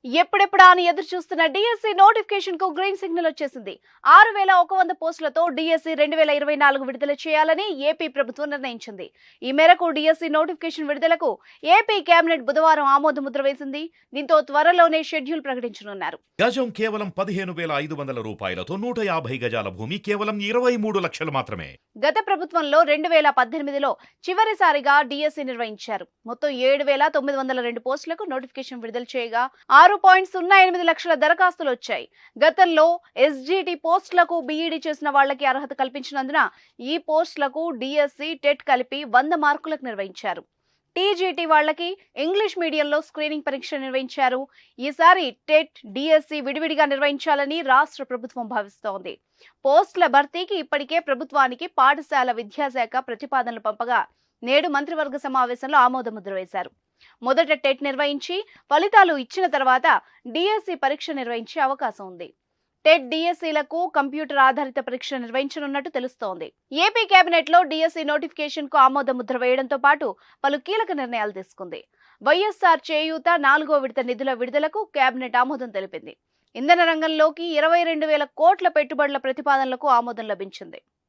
ఎప్పుడెప్పుడా అని ఎదురు చూస్తున్న డిఎస్సి నోటిఫికేషన్ కు గ్రీన్ సిగ్నల్ వచ్చేసింది. 6100 పోస్టులతో డిఎస్సి 2024 విడుదల చేయాలని ఏపీ ప్రభుత్వం నిర్ణయించింది. ఈ మేరకు డిఎస్సి నోటిఫికేషన్ విడుదలకు ఏపీ కేబినెట్ బుధవారం ఆమోద ముద్ర వేసింది. దీంతో త్వరలోనే షెడ్యూల్ ప్రకటించనున్నారు. గజం కేవలం 15,500 రూపాయలతో 150 గజాల భూమి కేవలం 23 లక్షలు మాత్రమే. గత ప్రభుత్వంలో 2018లో చివరిసారిగా డిఎస్సి నిర్వహించారు. మొత్తం 7,902 పోస్టులకు నోటిఫికేషన్ విడుదల చేయగా 6.08 లక్షల దరఖాస్తులు వచ్చాయి. గతంలో ఎస్జిటి పోస్టులకు బీఈడీ చేసిన వాళ్లకి అర్హత కల్పించినందున ఈ పోస్టులకు డిఎస్సి టెట్ కలిపి 100 మార్కులకు నిర్వహించారు. టీజీటీ వాళ్లకి ఇంగ్లీష్ మీడియంలో స్క్రీనింగ్ పరీక్ష నిర్వహించారు. ఈసారి టెట్, డిఎస్సి విడివిడిగా నిర్వహించాలని రాష్ట్ర ప్రభుత్వం భావిస్తోంది. పోస్టుల భర్తీకి ఇప్పటికే ప్రభుత్వానికి పాఠశాల విద్యాశాఖ ప్రతిపాదనలు పంపగా నేడు మంత్రివర్గ సమావేశంలో ఆమోద ముద్ర వేశారు. మొదట టెట్ నిర్వహించి ఫలితాలు ఇచ్చిన తర్వాత డిఎస్సి పరీక్ష నిర్వహించే అవకాశం ఉంది. టెట్, డిఎస్సీలకు కంప్యూటర్ ఆధారిత పరీక్ష నిర్వహించనున్నట్టు తెలుస్తోంది. ఏపీ కేబినెట్ లో డిఎస్సి నోటిఫికేషన్ కు ఆమోద ముద్ర వేయడంతో పాటు పలు కీలక నిర్ణయాలు తీసుకుంది. వైఎస్ఆర్ చేయూత 4వ విడత నిధుల విడుదలకు కేబినెట్ ఆమోదం తెలిపింది. ఇంధన రంగంలోకి 22,000 కోట్ల పెట్టుబడుల ప్రతిపాదనలకు ఆమోదం లభించింది.